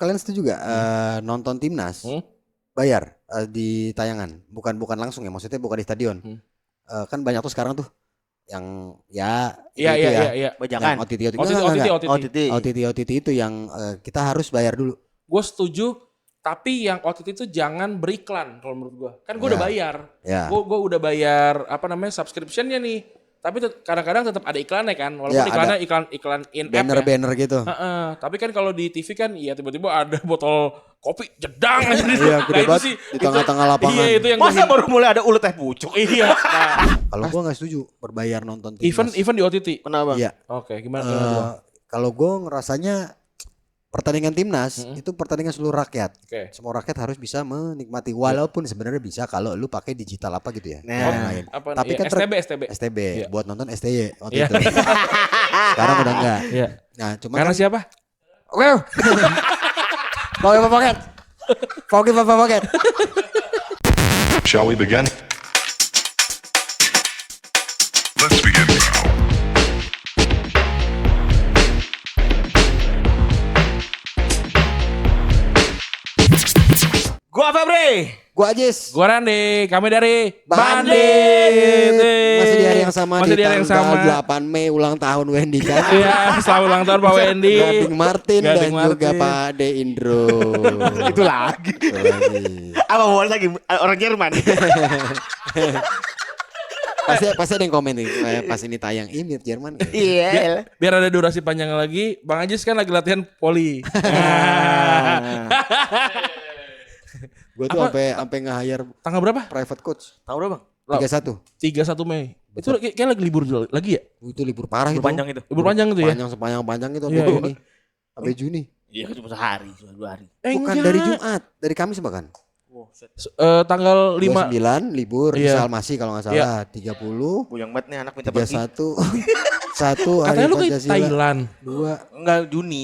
kalian setuju gak nonton timnas bayar di tayangan, bukan langsung ya, maksudnya bukan di stadion. Kan banyak tuh sekarang tuh yang ya bajakan OTT itu yang kita harus bayar dulu. Gue setuju, tapi yang OTT itu jangan beriklan kalau menurut gue. Kan gue udah bayar. Gue udah bayar subscription-nya nih. Tapi kadang-kadang tetap ada iklannya kan, walaupun iklannya iklan in-app banner gitu. Tapi kan kalau di TV kan ya tiba-tiba ada botol kopi jedang aja di gede banget di tengah-tengah lapangan. Iya, itu yang masa baru mulai ada ulet teh pucuk. Iya. Kalau gua enggak setuju berbayar nonton timnas. Even di OTT. Kenapa? Iya. Oke, gimana? Kalau gua ngerasanya pertandingan timnas itu pertandingan seluruh rakyat. Semua rakyat harus bisa menikmati, walaupun sebenarnya bisa kalau lu pakai digital apa gitu ya. Main. Tapi kan STB buat nonton STY waktu itu. Sekarang udah enggak. Nah, cuma karena siapa? Oke. Pocket. Shall we begin? Let's begin now. Gua Febri. Gua Ajis. Gua Rande. Kami dari Bandit. Masih di hari yang sama, di tanggal 8 Mei ulang tahun Wendy kan. Iya, selamat ulang tahun Pak Wendy. Gading Martin dan juga Pak De Indro. Itu lagi. Apa mau lagi orang Jerman? Pasti ada yang komen nih pas ini tayang ini Jerman. Iya. Biar ada durasi panjang lagi, Bang Ajis kan lagi latihan poli. Gue tuh sampai nge-hire tanggal berapa? Private coach. Tahu udah, Bang? 31 Mei. Itu kayak lagi libur lagi ya? Itu libur parah libur itu. Panjang itu. Libur panjang itu ya? Panjang itu sampai Juni. Sampai Juni. Iya, cuma sehari, cuma 2 hari. Bukan dari Jumat, dari Kamis bahkan. Tanggal 5 29 libur di Salmasi kalau enggak salah. 30. Buyang banget nih anak minta pergi. 1 hari katanya lu ke Pancasila. Thailand. 2. Enggak, Juni.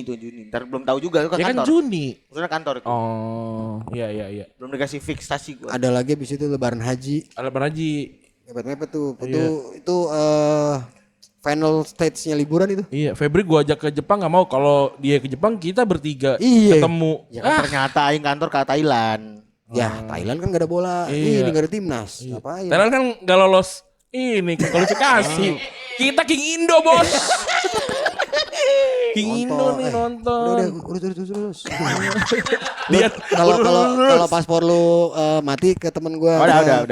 Ntar belum tahu juga itu kan Ya kantor. kan Juni. Maksudnya kantor itu. Oh, iya. Belum dikasih fiksasi gua. Ada lagi habis itu lebaran haji. Lebaran haji. Mepet-mepet tuh. Itu final stage-nya liburan itu. Iya, Febri gua ajak ke Jepang enggak mau. Kalau dia ke Jepang kita bertiga ketemu. Ya kan ternyata aing kantor ke Thailand. Ya, Thailand kan gak ada bola. Ini gak ada timnas. Ngapain? Thailand kan gak lolos ini kualifikasi. Kita King Indo, Bos. King Indo nih nonton. Udah terus. Dia kalau paspor lu mati ke temen gua. Udah.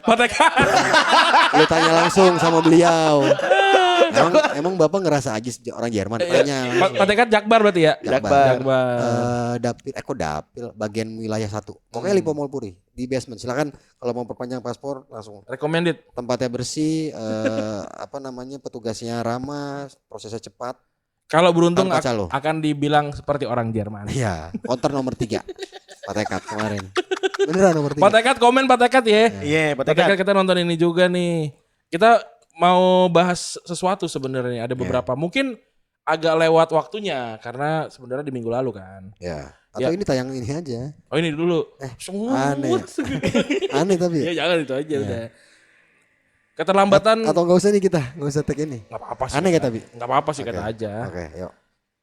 Patekat. Lu tanya langsung sama beliau. Emang Bapak ngerasa Ajis orang Jerman? Tanya. Patekat Jakbar berarti ya? Jakbar. Dapil bagian wilayah 1. Pokoknya Lipo Mall Puri di basement. Silakan kalau mau perpanjang paspor langsung. Recommended. Tempatnya bersih, petugasnya ramah, prosesnya cepat. Kalau beruntung akan dibilang seperti orang Jerman. Iya, konter nomor 3. Patekat kemarin. Beneran nomor 3. Patekat komen Patekat ya. Iya, Patekat kita nonton ini juga nih. Kita mau bahas sesuatu sebenarnya, ada beberapa. Mungkin agak lewat waktunya karena sebenarnya di minggu lalu kan. Ya. Atau ini tayang ini aja. Oh, ini dulu. Aneh. Aneh tapi. Ya jangan itu aja udah. Keterlambatan atau enggak usah nih kita, enggak usah tag ini. Enggak apa-apa sih. Aneh ya tapi. Enggak apa-apa sih kata aja. Oke, yuk.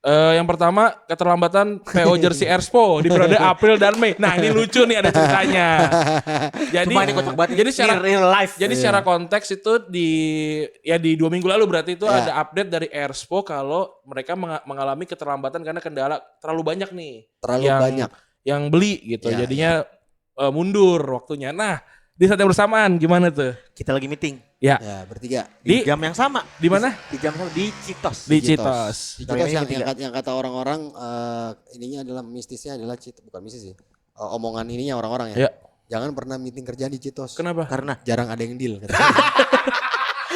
Yang pertama keterlambatan PO Jersey Expo di periode April dan Mei. Nah ini lucu nih ada ceritanya. Jadi secara real life. Jadi secara konteks itu di 2 minggu lalu berarti itu ada update dari Expo kalau mereka mengalami keterlambatan karena kendala terlalu banyak nih. Banyak yang beli gitu. Jadinya mundur waktunya. Nah di saat yang bersamaan gimana tuh? Kita lagi meeting. Ya bertiga. Di jam yang sama. Di mana? Di jam sama di Citos. Di Citos yang kata orang-orang ininya adalah mistisnya adalah bukan mistis sih. Omongan ininya orang-orang ya. Jangan pernah meeting kerjaan di Citos. Kenapa? Karena jarang ada yang deal.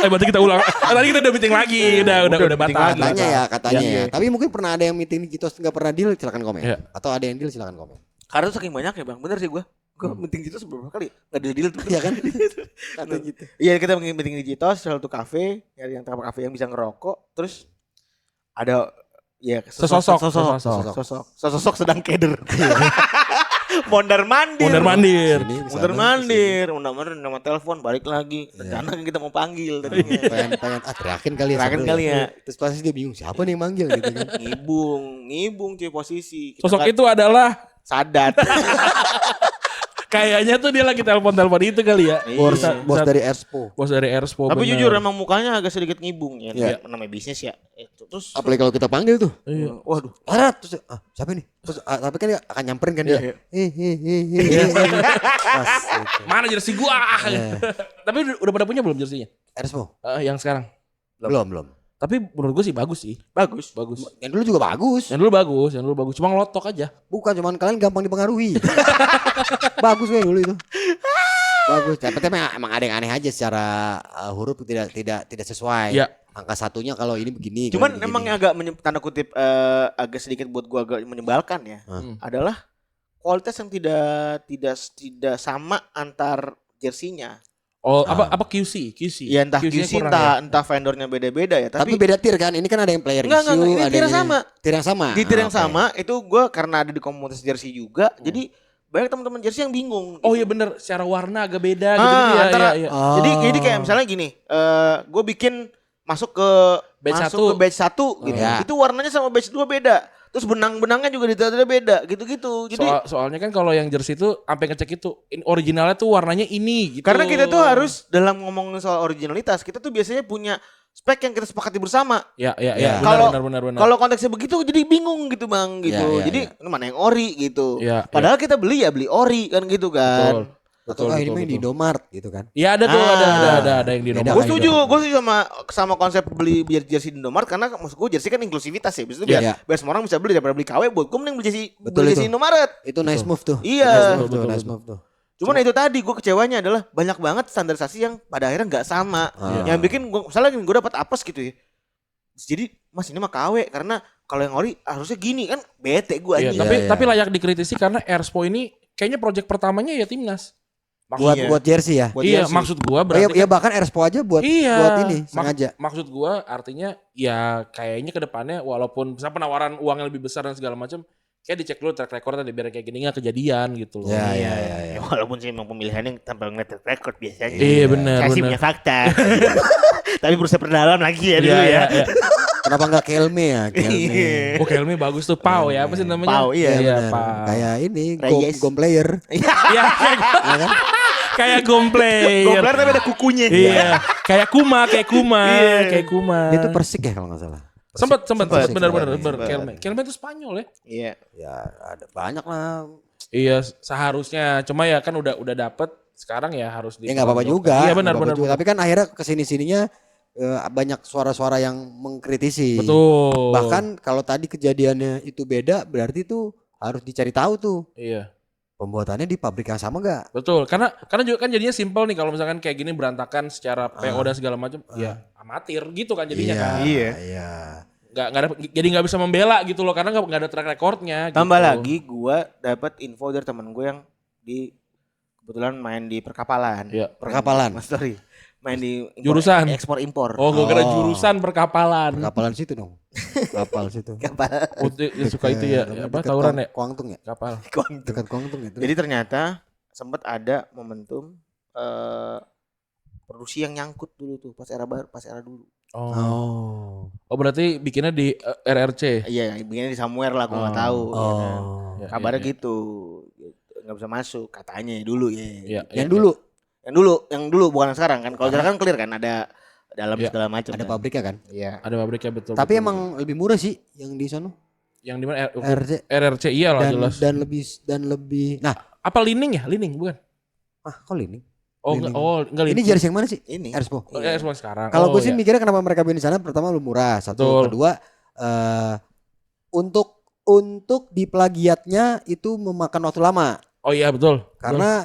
Berarti kita ulang. Tadi kita udah meeting lagi. Udah batal. Katanya ya. Tapi mungkin pernah ada yang meeting di Citos enggak pernah deal, silakan komen. Atau ada yang deal silakan komen. Karena saking banyak ya, Bang. Bener sih gue meeting Citos beberapa kali nggak deal tuh. Iya kan? Kata gitu. Iya, kita meeting di Citos, salah satu kafe, yang kafe yang bisa ngerokok, terus ada ya sosok sedang keder. Mondar-mandir. Mondar-mandir. Nama telepon balik lagi. Rencana kita mau panggil tadinya. Pengen teriakin kali ya. Teriakin kali ya. Terus pasti dia bingung siapa nih yang manggil gitu kan. Ngibung cuy posisi. Sosok itu adalah Sadat. kayaknya tuh dia lagi telepon itu kali ya. Bos dari Erspo. Bos dari Erspo. Tapi bener. jujur emang mukanya agak sedikit ngibung ya. Iya. Namanya bisnis ya. Terus Apalagi kalau kita panggil tuh. Iya. waduh. Arat terus siapa nih? Terus tapi kan dia akan nyamperin kan dia. Pas gitu. Mana jersey gua? Tapi udah pada punya belum jersinya? Erspo? Yang sekarang. Belum. Tapi menurut gue sih bagus sih. Bagus. Yang dulu juga bagus. Yang dulu bagus. Cuma ngelotok aja. Bukan cuman kalian gampang dipengaruhi. Bagus gue dulu itu. Bagus. Tapi emang ada yang aneh aja secara huruf tidak sesuai. Ya. Angka satunya kalau ini begini. Cuman begini. emang yang agak tanda kutip agak sedikit buat gua agak menyebalkan ya. Adalah kualitas yang tidak sama antar jersinya. Oh, apa QC? Ya entah QC entah vendornya beda-beda ya. Tapi beda tier kan. Ini kan ada yang player issue, ini tier yang sama. Tier yang sama. Di tier yang sama itu gua karena ada di komunitas jersey juga. Jadi banyak teman-teman jersey yang bingung. Oh iya bener, secara warna agak beda gitu ya. Antara, iya. Jadi kayak misalnya gini, gue bikin masuk ke batch 1 gitu. Ya. Itu warnanya sama batch 2 beda. Terus benang-benangnya juga detailnya beda gitu-gitu. Jadi soalnya kan kalau yang jersey itu sampai ngecek itu originalnya tuh warnanya ini gitu. karena kita tuh harus dalam ngomongin soal originalitas, kita tuh biasanya punya spek yang kita sepakati bersama. Ya. Benar. Kalau konteksnya begitu jadi bingung gitu Bang gitu. Ya. Jadi ini mana yang ori gitu. Ya, Padahal kita beli ori kan gitu kan. Betul. Ini main di Indomaret gitu kan. Iya ada tuh ada yang di Beda nomor. Gue setuju sama konsep beli jersey di Indomaret karena maksud gue jersey kan inklusivitas ya. Biar semua orang bisa beli daripada beli KW. Buat gue mending beli jersey Indomaret. Itu nice move tuh. Iya. Nice move tuh. Cuman itu tadi gue kecewanya adalah banyak banget standarisasi yang pada akhirnya nggak sama. Yang bikin gue misalnya gue dapat apes gitu ya. Jadi Mas ini mah KW karena kalau yang ori harusnya gini kan bete gue aja. Tapi layak dikritisi karena Erspo ini kayaknya project pertamanya ya timnas. Buat jersey ya. Maksud gua berarti ya bahkan Erspo aja buat ini sengaja. Maksud gua artinya ya kayaknya ke depannya walaupun misalnya penawaran uang yang lebih besar dan segala macam kayak dicek dulu track record tadi biar kayak gini nggak kejadian gitu loh. Ya, walaupun sih emang pemilihannya tanpa ngeliat track record biasanya. Iya benar. Kasih punya fakta. Tapi berusaha perdalam lagi ya dulu ya. Kenapa enggak Kelme ya? Kelme. Oh Kelme bagus tuh Pau ya apa sih namanya? Pau iya. Pau. Kayak ini Gom player. Iya. Kayak Gomplay. Gompler tapi ada kukunya. Iya. Kayak Kuma. Dia tuh Persik ya kalau enggak salah. Sempat benar Kelme itu Spanyol ya? Iya. Ya ada banyak lah. Iya seharusnya cuma ya kan udah dapet sekarang ya harus Ya nggak apa-apa juga. Iya benar. Tapi kan akhirnya kesini-sininya banyak suara-suara yang mengkritisi. Betul. Bahkan kalau tadi kejadiannya itu beda berarti tuh harus dicari tahu tuh. Iya. Pembuatannya di pabrik yang sama gak? Betul. Karena juga kan jadinya simpel nih kalau misalkan kayak gini berantakan secara PO dan segala macam ya amatir gitu kan jadinya kan. Iya. Jadi nggak bisa membela gitu loh karena nggak ada track recordnya. Tambah gitu. lagi gue dapat info dari teman gue yang kebetulan main di perkapalan. Iya. Perkapalan. Mas Tori. Main di jurusan ekspor impor. Oh, gue kira jurusan perkapalan. Perkapalan situ dong. Kapal situ. Kapal. Oh, dia suka itu ya. Apa tawuran ya? Kuangtung ya? Kapal. Dekat Kuangtung itu. Jadi ternyata sempat ada momentum produksi yang nyangkut dulu tuh pas era dulu. Oh, berarti bikinnya di RRC. Iya, bikinnya di somewhere lah, gue nggak tahu. Ya, kabarnya gitu, nggak bisa masuk katanya dulu ya. Yang dulu bukan sekarang kan. Kalau sekarang kan clear kan ada dalam segala macam. Ada pabriknya kan? Iya. Ada pabriknya betul. Tapi emang lebih murah sih yang di sana. Yang di mana? RRC iya lah jelas. Dan lebih. Nah, apa Lining ya? Lining bukan? Kok Lining? Enggak Lining. Ini jersey yang mana sih? Ini. Erspo. Erspo sekarang. Kalau gue sih mikirnya kenapa mereka beli di sana pertama lu murah, satu, kedua untuk di plagiatnya itu memakan waktu lama. Oh iya betul. Karena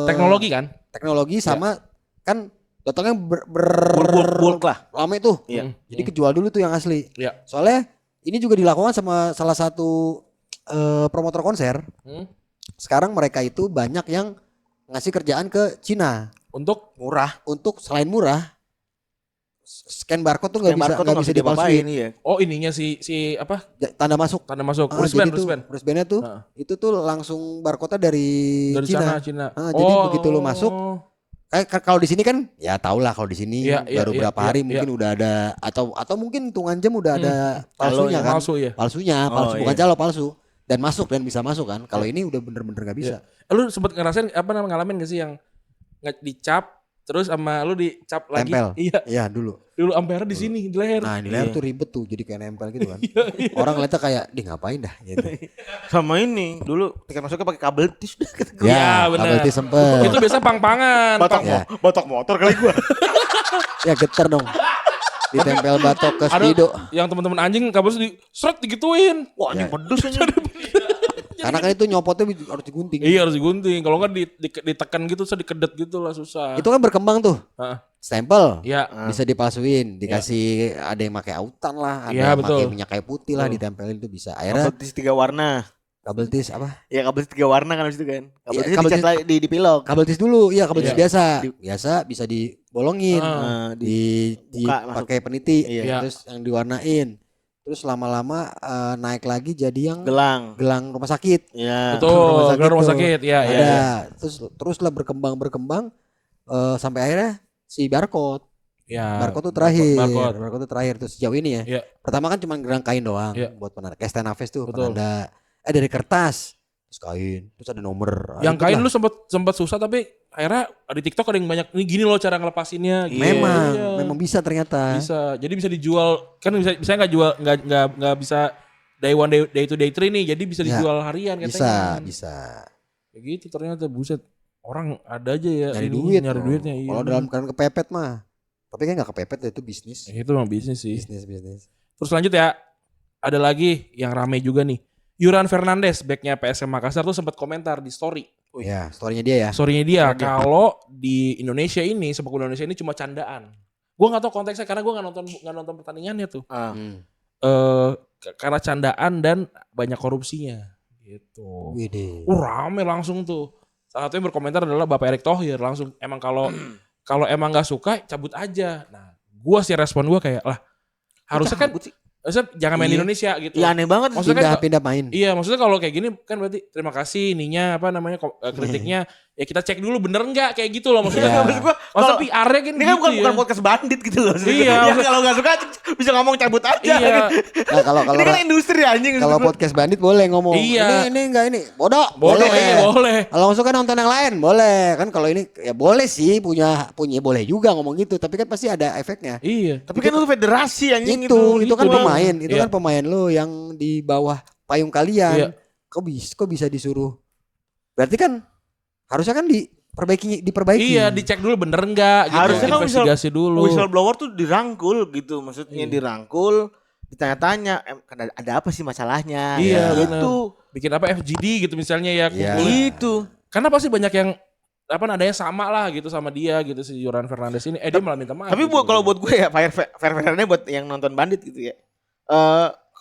teknologi kan? Teknologi sama kan datangnya bulk lah. Lama itu. Iya. Jadi kejual dulu tuh yang asli. Iya. Soalnya ini juga dilakukan sama salah satu promotor konser. Sekarang mereka itu banyak yang ngasih kerjaan ke Cina. Untuk murah. Untuk selain murah, scan barcode tuh nggak bisa dipalsuin. Iya. Oh ininya si apa? Tanda masuk. Wristbandnya tuh itu tuh langsung barcode dari Cina. Jadi begitu lu masuk, kalau di sini kan ya tau lah kalau di sini baru berapa hari mungkin udah ada atau mungkin hitungan jam udah ada palsunya kan. Palsu bukan calo palsu. Dan masuk dan bisa masuk kan. Kalau ini udah bener-bener nggak bisa. Lu sempet ngerasain ngalamin gak sih yang dicap terus sama lu dicap lagi? Tempel. Iya dulu ampere di sini di leher. Nah di leher tuh ribet tuh jadi kayak nempel gitu kan. Orang ngeliatnya kayak ngapain dah gitu. Sama ini dulu tiket masuknya pakai kabel tis. Ya benar. Kabel tis sempet. Itu biasa pang-pangan. Batok motor kali gua. Ya geter dong. Ditempel batok ke Speedo. Yang teman-teman anjing kabel digituin. Wah anjing pedus anjing. Karena kan itu nyopotnya harus digunting. Iya harus digunting. Kalau enggak ditekan gitu dikedet gitu lah susah. Itu kan berkembang tuh. Stempel. Iya. Bisa dipalsuin, dikasih ada yang pakai autan lah, ada yang pakai minyak kayu putih lah ditempelin itu bisa. Akhirnya kabel tis 3 warna. Kabel tis apa? Ya kabel tis 3 warna kan itu kan. Kabel tis dipilok. Kabel tis dulu, iya kabel tis biasa. Biasa bisa dibolongin, dipakai peniti, terus yang diwarnain. Terus lama-lama naik lagi jadi yang gelang rumah sakit. Iya. Betul, gelang rumah sakit. Iya, iya. Teruslah berkembang sampai akhirnya si barcode. Ya. Barcode tuh terakhir. Barcode tuh terakhir tuh sejauh ini ya. Pertama kan cuma gelang kain doang buat penanda. Kayak Stenafes tuh penanda dari kertas. Terus kain, terus ada nomor. Yang kain lu sempat susah tapi akhirnya di TikTok ada yang banyak ini gini loh cara ngelepasinnya gitu. Memang bisa ternyata. Bisa. Jadi bisa dijual kan bisa enggak jual enggak bisa day one day to day three nih. Jadi bisa dijual harian katanya. Bisa. Kayak gitu ternyata buset. Orang ada aja ya nyari duitnya. Iya. Kalau dalam keadaan kepepet mah. Tapi kan enggak kepepet itu bisnis. Itu memang bisnis sih. Bisnis. Terus lanjut ya. Ada lagi yang rame juga nih. Yuran Fernandes, backnya PSM Makassar tuh sempat komentar di story. Ya, storynya dia ya. Storynya dia. Kalau di Indonesia ini, sepak bola Indonesia ini cuma candaan. Gue nggak tahu konteksnya karena gue nggak nonton pertandingannya tuh. Karena candaan dan banyak korupsinya, gitu. Rame langsung tuh. Salah satu yang berkomentar adalah Bapak Erick Thohir langsung. Emang kalau emang nggak suka cabut aja. Nah, gue sih respon gue kayak lah harusnya kan. Maksudnya jangan main di Indonesia gitu. Iya aneh banget. Maksudnya pindah main. Iya maksudnya kalau kayak gini kan berarti terima kasih ininya kritiknya. Ya kita cek dulu bener enggak kayak gitu loh maksudnya. Maksud gua masa PR-nya kan ini kan bukan podcast bandit gitu loh. Iya. Ya, kalau enggak suka bisa ngomong cabut aja. Iya. Nah, kalau ini kan industri anjing. Kalau podcast bandit boleh ngomong. Iya. Ini enggak ini. Bodoh. Boleh. Kalau suka nonton yang lain boleh. Kan kalau ini ya boleh sih punya boleh juga ngomong gitu, tapi kan pasti ada efeknya. Iya. Tapi kan lu federasi anjing itu kan pemain. Itu kan pemain lu yang di bawah payung kalian. Iya. Kok bisa disuruh? Berarti kan harusnya kan diperbaiki. Iya, dicek dulu bener enggak gitu. Harusnya kan investigasi dulu. Whistleblower tuh dirangkul gitu. Maksudnya dirangkul, ditanya-tanya ada apa sih masalahnya. Iya, gitu. Bikin apa FGD gitu misalnya ya. Itu. Karena pasti banyak yang adanya sama lah gitu sama dia gitu si Yuran Fernandes ini. Dia malah minta maaf. Tapi gitu. kalau buat gue ya fair-fairnya buat yang nonton bandit gitu ya.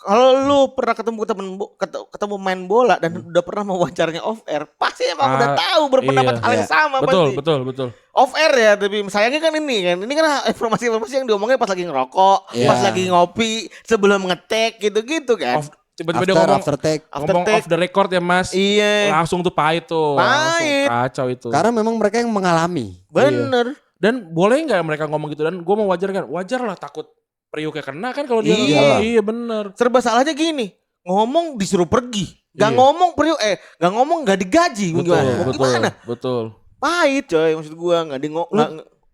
Kalau lu pernah ketemu main bola dan udah pernah mewawancaranya off air, pasti emang udah tahu berpendapat hal yang sama pasti. Betul. Off air ya, tapi sayangnya kan ini kan informasi yang diomongin pas lagi ngerokok, pas lagi ngopi, sebelum ngetek gitu-gitu kan. Tiba-tiba dia ngomong off the record ya Mas. Iya. Langsung tuh pahit tuh. Pahit. Kacau itu. Karena memang mereka yang mengalami. Bener. Dan boleh nggak mereka ngomong gitu dan gue mewajarkan. Wajar lah takut Priuknya kena kan kalau dia iya bener. Serba salahnya gini, ngomong disuruh pergi, gak ngomong Priuk, gak ngomong gak digaji, gimana? Betul. Pahit coy, maksud gua nggak di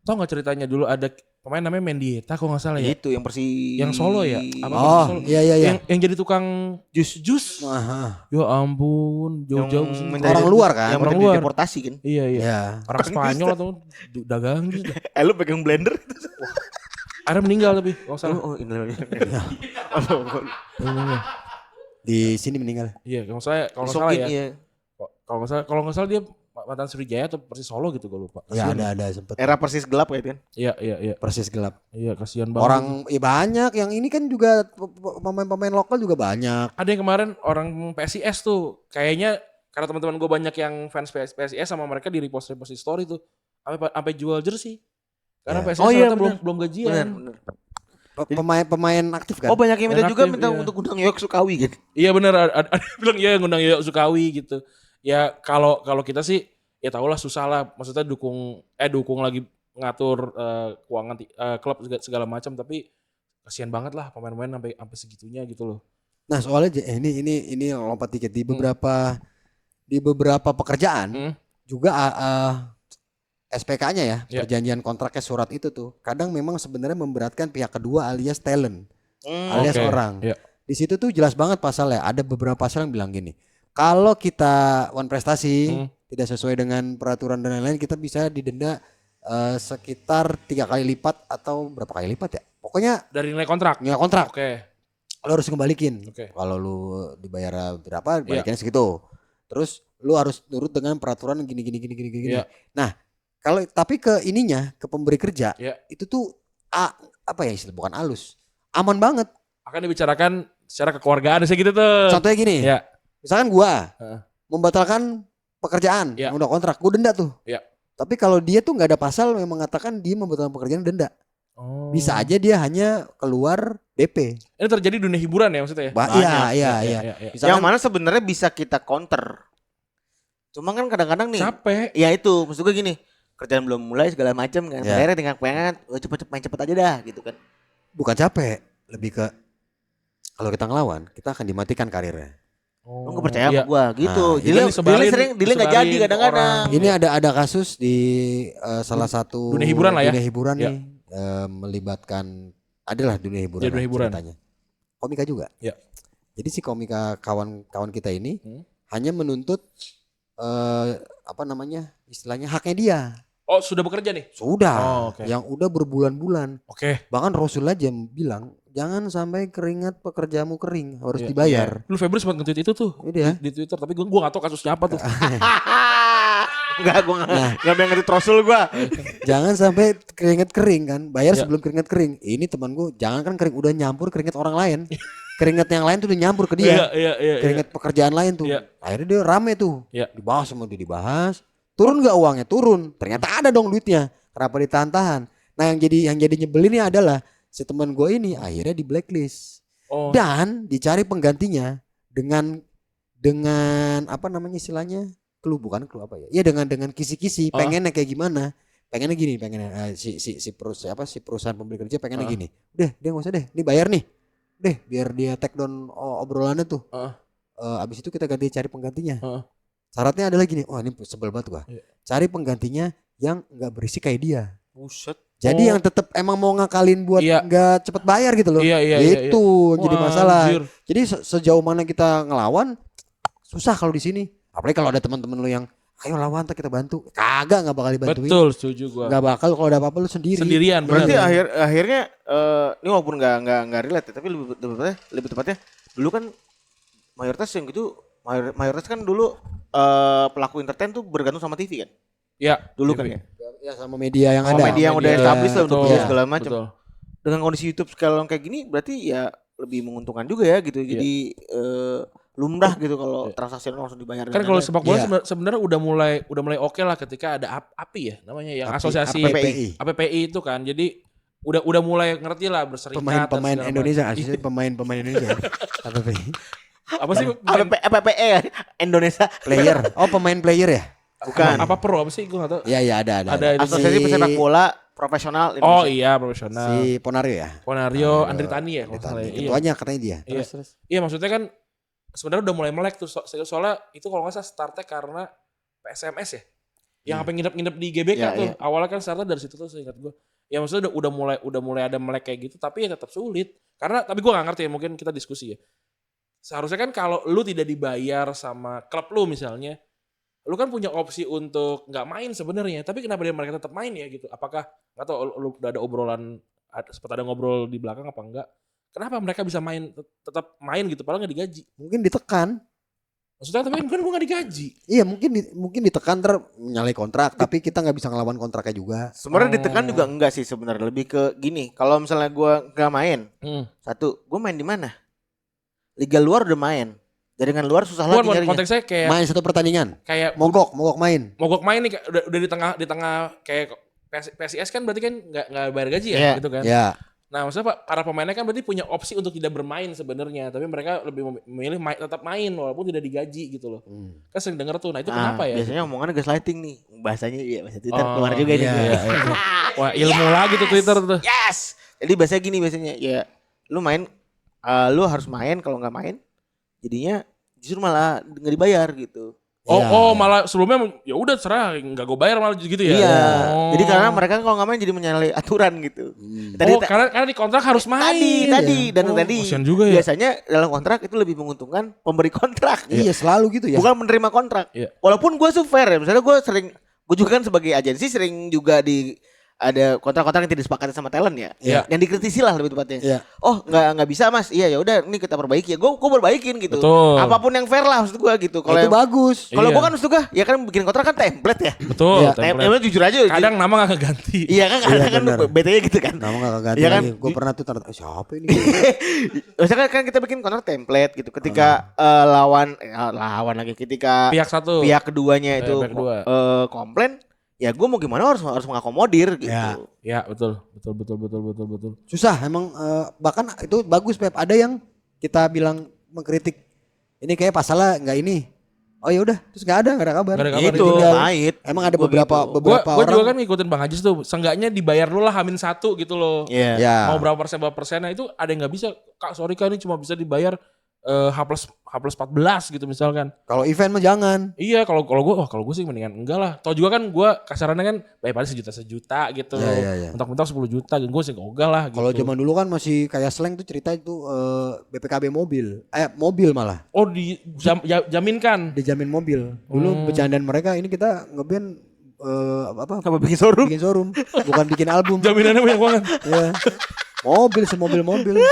Tau nggak ceritanya dulu ada pemain namanya Mendieta kok nggak salah ya? Itu yang yang Solo ya? Solo? Iya. Yang jadi tukang jus. Ya ampun, jauh-jauh orang luar kan? Yang orang luar. Deportasi kan? Iya. Orang Spanyol atau dagang jus. Lu pegang blender. Akhirnya meninggal tapi kalau salah. Ini. Di sini meninggal. Iya, kalau salah ya. Iya. Kalau nggak salah dia mantan Sriwijaya atau Persis Solo gitu gue lupa. Iya ada sempet. Era Persis gelap ya kan? Iya. Persis gelap. Iya, kasihan banget. Orang banyak yang ini kan juga pemain lokal juga banyak. Ada yang kemarin orang PSIS tuh kayaknya karena teman-teman gue banyak yang fans PSIS sama mereka di repost story tuh sampai jual jersey. Karena PSSI belum gajian. Bener. Pemain aktif kan? Oh banyak yang minta untuk undang Yoyok Sukawi gitu. Iya benar, ada bilang yang ngundang Yoyok Sukawi gitu. Ya kalau kita sih ya tahulah susah lah. Maksudnya dukung lagi ngatur keuangan klub segala macam, tapi kasihan banget lah pemain-pemain sampai segitunya gitu loh. Nah soalnya ini lompat dikit di beberapa pekerjaan juga SPK-nya ya, perjanjian kontraknya surat itu tuh kadang memang sebenarnya memberatkan pihak kedua alias talent, alias orang. Di situ tuh jelas banget pasalnya. Ada beberapa pasal yang bilang gini, kalau kita prestasi tidak sesuai dengan peraturan dan lain-lain, kita bisa didenda sekitar 3 kali lipat atau berapa kali lipat ya? Pokoknya dari nilai kontrak. Nilai kontrak. Oke. Lo harus kembalikin. Kalau lu dibayar berapa, balikinnya segitu. Terus lu harus nurut dengan peraturan gini. Nah, tapi ke pemberi kerja itu tuh apa ya istilah, bukan halus, aman banget. Akan dibicarakan secara kekeluargaan sih gitu tuh. Contohnya gini, misalkan gua membatalkan pekerjaan, udah kontrak, gua denda tuh. Tapi kalau dia tuh nggak ada pasal yang mengatakan dia membatalkan pekerjaan denda. Bisa aja dia hanya keluar DP. Ini terjadi dunia hiburan ya maksudnya ya? Iya. Yang mana sebenarnya bisa kita counter. Cuma kan kadang-kadang nih. Capek. Ya itu, maksud gue gini. Kerjaan belum mulai segala macam kan. Akhirnya dengan pengen cepet aja dah gitu kan. Bukan capek, lebih ke kalau kita ngelawan, kita akan dimatikan karirnya. Lu gak percaya sama gua gitu. Dile gak jadi kadang-kadang. Ini ada kasus di salah satu dunia hiburan lah ya. Dunia hiburan nih melibatkan adalah dunia hiburan. Ceritanya. Komika juga. Jadi si komika kawan kita ini hanya menuntut istilahnya haknya dia. Oh sudah bekerja nih? Sudah. Yang udah berbulan-bulan. Bahkan Rasul aja bilang jangan sampai keringat pekerjamu kering, harus dibayar. Lu Febri sempat nge-tweet itu tuh di Twitter, tapi gue gak tahu kasusnya apa tuh. Enggak, gue gak pengen nge-tweet Rasul gue. Jangan sampai keringat kering kan, bayar sebelum keringat kering. Ini teman gue, jangan kan kering udah nyampur keringat orang lain. Keringat yang lain tuh udah nyampur ke dia. Keringat pekerjaan lain tuh. Akhirnya dia rame tuh. Dibahas sama dia, dibahas. Turun gak uangnya? Turun. Ternyata ada dong duitnya. Kenapa ditahan-tahan? Nah yang jadi nyebelinnya adalah si teman gue ini akhirnya di blacklist. Dan dicari penggantinya dengan apa namanya istilahnya? Bukan apa ya? Iya dengan kisi-kisi, pengennya kayak gimana? Pengennya gini, si perusahaan pemberi kerja pengennya gini. Udah, dia enggak usah deh. Ini bayar nih. Deh, biar dia take down obrolannya tuh. Abis itu kita ganti cari penggantinya. Syaratnya adalah gini, ini sebel banget gua. Cari penggantinya yang enggak berisik kayak dia. Buset. Jadi yang tetap emang mau ngakalin buat enggak cepet bayar gitu loh. Itu jadi masalah. Anjir. Jadi sejauh mana kita ngelawan susah kalau di sini. Apalagi kalau ada teman-teman lu yang ayo lawan kita bantu. Kagak enggak bakal dibantuin. Betul, setuju gua. Enggak bakal kalau ada apa-apa lu sendirian. Berarti akhirnya ini walaupun enggak relate tapi lebih tepatnya dulu kan mayoritas yang gitu mayoritas kan dulu pelaku entertain tuh bergantung sama TV kan? Iya. Dulu kan ya? Ya sama media yang ada. Media yang udah established lah untuk segala macam. Betul. Dengan kondisi YouTube sekarang kayak gini berarti ya lebih menguntungkan juga ya gitu. Jadi lumrah gitu kalau transaksi langsung dibayar. Kan kalau sepak bola sebenarnya udah mulai oke lah ketika ada API ya namanya yang asosiasi APPI itu kan. Jadi udah mulai ngerti lah berserikat. Pemain Indonesia, asli pemain Indonesia. APPI. Apa sih? APPE Indonesia player. Oh pemain player ya? Bukan. Apa pro apa sih? Gue gak tau. Iya ada. Asosiasi pesepak bola profesional Indonesia. Oh iya profesional. Si Ponario ya? Ponario Andri Tani ya? Itu aja katanya dia. Terus. Iya maksudnya kan sebenarnya udah mulai melek tuh. Soalnya itu kalau gak salah startnya karena PSMS ya? Yang apa nginep di GBK tuh. Awalnya kan startnya dari situ tuh seingat gue. Ya maksudnya udah mulai ada melek kayak gitu. Tapi ya tetap sulit. Tapi gue gak ngerti ya. Mungkin kita diskusi ya. Seharusnya kan kalau lu tidak dibayar sama klub lu misalnya, lu kan punya opsi untuk nggak main sebenarnya. Tapi kenapa mereka tetap main ya gitu? Apakah nggak tahu lu udah ada obrolan, sempat ada ngobrol di belakang apa enggak? Kenapa mereka bisa tetap main gitu? Padahal nggak digaji. Mungkin ditekan. Maksudnya tapi kan gue nggak digaji. Iya mungkin ditekan nyalai kontrak. Tapi kita nggak bisa ngelawan kontraknya juga. Sebenarnya ditekan juga enggak sih sebenarnya. Lebih ke gini. Kalau misalnya gue nggak main, satu, gue main di mana? Liga luar udah main. Jaringan luar susah lagi nyarinya. Konteksnya kayak main satu pertandingan. Kayak mogok main. Mogok main nih udah di tengah kayak PSIS kan berarti kan nggak bayar gaji ya gitu kan. Iya. Nah maksudnya para pemainnya kan berarti punya opsi untuk tidak bermain sebenarnya, tapi mereka lebih memilih tetap main walaupun tidak digaji gitu loh. Kan sering denger tuh, nah itu kenapa ya? Biasanya omongannya gaslighting nih, bahasanya bahasa Twitter keluar juga nih. Wah ilmu lagi tuh Twitter tuh. Yes. Jadi biasanya gini ya, lu main, lu harus main, kalau nggak main, jadinya justru malah nggak dibayar gitu. Malah sebelumnya ya udah serah nggak gue bayar malah gitu ya. Iya. Jadi karena mereka kalau nggak main jadi menyalahi aturan gitu. Karena di kontrak harus main. Tadi juga ya. Biasanya dalam kontrak itu lebih menguntungkan pemberi kontrak. Iya selalu gitu ya. Bukan menerima kontrak. Iya. Walaupun gue fair ya. Misalnya gue juga kan sebagai agensi sering juga ada kontrak-kontrak yang tidak disepakati sama talent ya. Iya. Yang dikritisi lah lebih tepatnya. Iya. Oh nggak bisa mas. Iya ya udah ini kita perbaiki ya. Gue perbaikin gitu. Betul. Apapun yang fair lah maksud gue gitu. Kalau itu bagus. Kalau gue kan maksud gue ya kan bikin kontrak kan template ya. Betul. Ya, template jujur aja. Kadang nama gak keganti. Iya kan kadang kan BT-nya gitu kan. Nama gak keganti ya kan? lagi. Gue pernah tuh siapa ini? Misalkan kan kita bikin kontrak template gitu. Ketika lawan lagi ketika pihak keduanya itu komplain. Ya gue mau gimana harus mengakomodir gitu. Ya betul. Susah emang bahkan itu bagus Pep. Ada yang kita bilang mengkritik ini kayak pasalnya nggak ini. Oh ya udah terus nggak ada kabar. Itu pahit. Emang ada beberapa Gue orang. juga kan ngikutin Bang Ajis tuh. Seenggaknya dibayar lu lah H-1 gitu loh. Iya. Yeah. Mau berapa persennya itu ada yang nggak bisa. Kak sorry Kak ini cuma bisa dibayar H+14 gitu misalkan. Kalau event mah jangan. Iya kalau gue sih mendingan enggak lah. Tau juga kan gue kasarannya kan daripada sejuta gitu. Iya. Mentok-mentok 10 juta gue sih enggak lah gitu. Kalau zaman dulu kan masih kayak slang tuh cerita itu BPKB mobil. Mobil malah. Oh jaminkan. Dijamin mobil. Dulu bercandaan mereka ini kita ngeband apa bikin showroom? Bikin showroom. Bukan bikin album. Jaminannya banyak banget. Iya. Mobil semobil-mobil.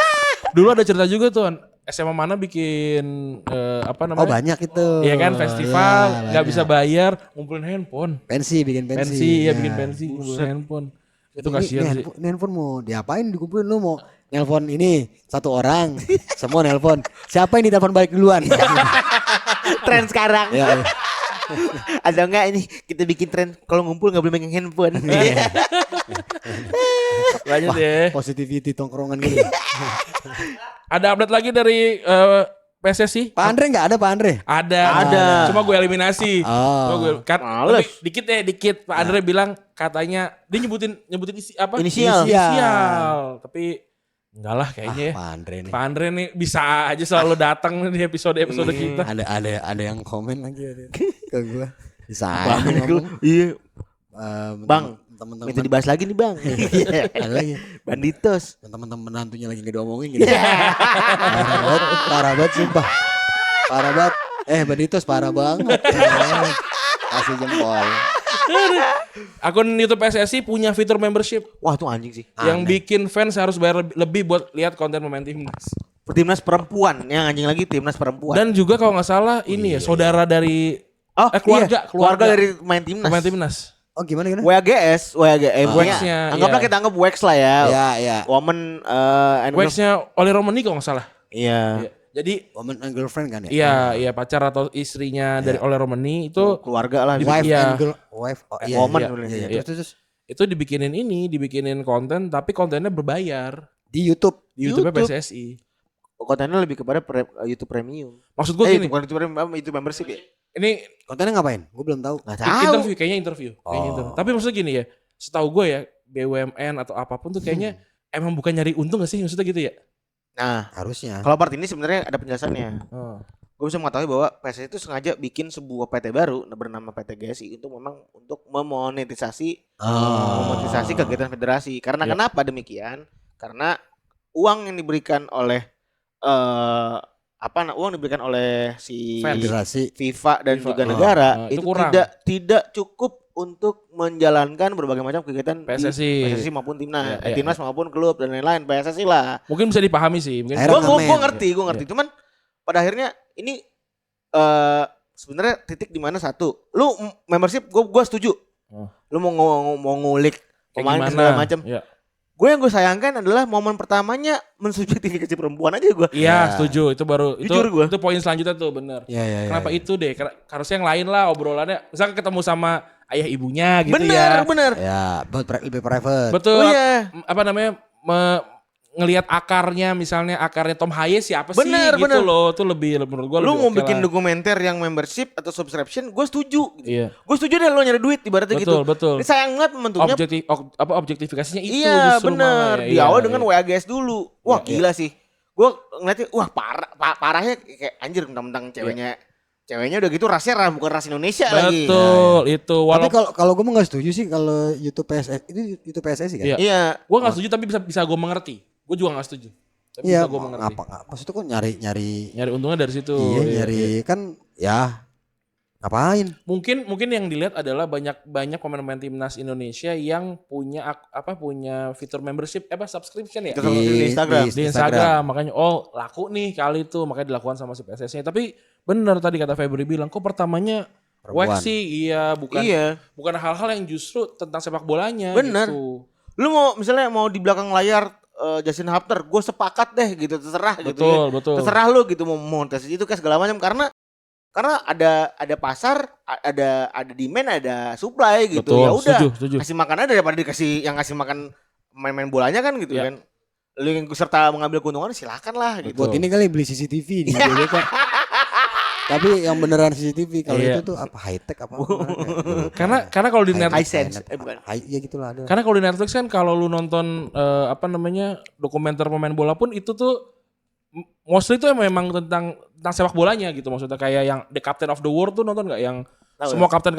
Dulu ada cerita juga tuh SMA mana bikin apa namanya? Oh banyak itu. Iya kan festival nggak bisa bayar ngumpulin handphone. Bikin pensi. Bikin pensi ngumpulin handphone. Itu kasihan sih. Ini handphone mau diapain dikumpulin lu mau nelpon ini satu orang semua nelpon. Siapa ini telepon balik duluan? Tren sekarang. Ya. Ada enggak ini kita bikin tren kalau ngumpul nggak boleh megang handphone. Lanjut ya. Positivity tongkrongan gitu. Ada update lagi dari PSSI? Pak Andre nggak ada Pak Andre? Ada. Cuma gue eliminasi. Males. Dikit. Pak Andre bilang katanya dia nyebutin apa? Inisial. Tapi enggak lah kayaknya ya. Pak Andre nih bisa aja selalu datang di episode kita. Ada yang komen lagi ke gue. Bisa. Iya. Bang, teman-teman minta dibahas lagi nih Bang. Ada lagi. Banditos. Teman-teman menantunya lagi gak diomongin gitu. Parah banget sumpah. Parah banget. Banditos parah banget. Kasih jempol. Akun YouTube PSSI punya fitur membership. Wah itu anjing sih. Yang bikin fans harus bayar lebih buat lihat konten pemain timnas. Timnas perempuan, yang anjing lagi timnas perempuan. Dan juga kalau nggak salah ini saudara dari keluarga dari main timnas. Oh gimana? WAGS. Wax-nya. Anggaplah kita anggap Wax lah ya. Iya. Woman Wax-nya Oli Romani kalau nggak salah. Iya. Jadi woman and girlfriend kan ya? Iya pacar atau istrinya dari Oli Romani itu keluarga lah. Woman. Terus itu dibikinin konten tapi kontennya berbayar di YouTube PSSI. Kontennya lebih kepada YouTube Premium. Maksud gue gini. Bukan YouTube membership ya. Ini kontennya ngapain? Gue belum tahu. Kayaknya interview. Tapi maksudnya gini ya, setahu gue ya BUMN atau apapun tuh kayaknya emang bukan nyari untung gak sih maksudnya gitu ya? Nah harusnya. Kalau part ini sebenarnya ada penjelasannya. Gue bisa mengetahui bahwa PSSI itu sengaja bikin sebuah PT baru bernama PT GSI itu memang untuk memonetisasi kegiatan federasi. Karena kenapa demikian? Karena uang yang diberikan oleh uang diberikan oleh si federasi FIFA dan juga negara itu tidak cukup untuk menjalankan berbagai macam kegiatan PSSI maupun timnas, timnas maupun klub dan lain-lain. PSSI lah. Mungkin bisa dipahami sih. Gue ngerti. Cuman pada akhirnya ini sebenarnya titik di mana satu, lu membership gue setuju. Lu mau ngulik pemain segala macam. Gue yang gue sayangkan adalah momen pertamanya mensubjektifikasi perempuan aja gue. Iya setuju itu baru itu poin selanjutnya tuh benar. Kenapa itu deh? Harusnya yang lain lah obrolannya. Misalkan ketemu sama ayah ibunya gitu Bener. Ya, lebih private. Betul. Oh iya. Apa namanya? Ngelihat akarnya, misalnya akarnya Tom Hayes siapa sih gitu bener. loh. Itu lebih menurut gue lu lebih mau oke bikin lah. dokumenter yang membership atau subscription, gue setuju. Iya. Gue setuju deh lo nyari duit ibaratnya gitu. Betul. Ini sayang banget momentumnya. Objektifikasinya itu Iya justru bener. malah ya. Di awal dengan WAGS dulu. Wah gila sih. Gue ngeliatnya wah parahnya kayak anjir mentang-mentang ceweknya udah gitu rasnya bukan ras Indonesia lagi. Betul itu. Tapi kalau gue mau nggak setuju sih kalau YouTube PSS itu YouTube PSSI kan? Iya. Gue nggak setuju tapi bisa gue mengerti. Gue juga nggak setuju. Tapi Iya, bisa gue mengerti. Maksudnya kok nyari untungnya dari situ. Iya, nyari kan ya ngapain? Mungkin yang dilihat adalah banyak pemain-pemain timnas Indonesia yang punya fitur membership subscription ya di Instagram. Makanya laku nih kali itu, makanya dilakukan sama si PSSI. Tapi benar tadi kata Febri bilang kok pertamanya waxy, bukan hal-hal yang justru tentang sepak bolanya. Bener. Gitu. Lu misalnya mau di belakang layar Justin Hapter, gue sepakat deh gitu, terserah gitu ya. Betul. Terserah lu gitu mau monetize itu kayak segala macam karena ada pasar, ada demand, ada supply gitu. Ya udah. Setuju. Kasih makan aja daripada dikasih yang ngasih makan main-main bolanya kan gitu kan. Lu yang serta mengambil keuntungan silakan lah gitu. Buat ini kali beli CCTV di GBK. Tapi yang beneran CCTV kalau itu tuh apa high tech apa? Karena kalau di Netflix ya gitulah ada. Karena kalau di Netflix kan kalau lu nonton dokumenter pemain bola pun itu tuh mostly itu memang tentang sepak bolanya gitu, maksudnya kayak yang The Captain of the World tuh nonton nggak yang semua kapten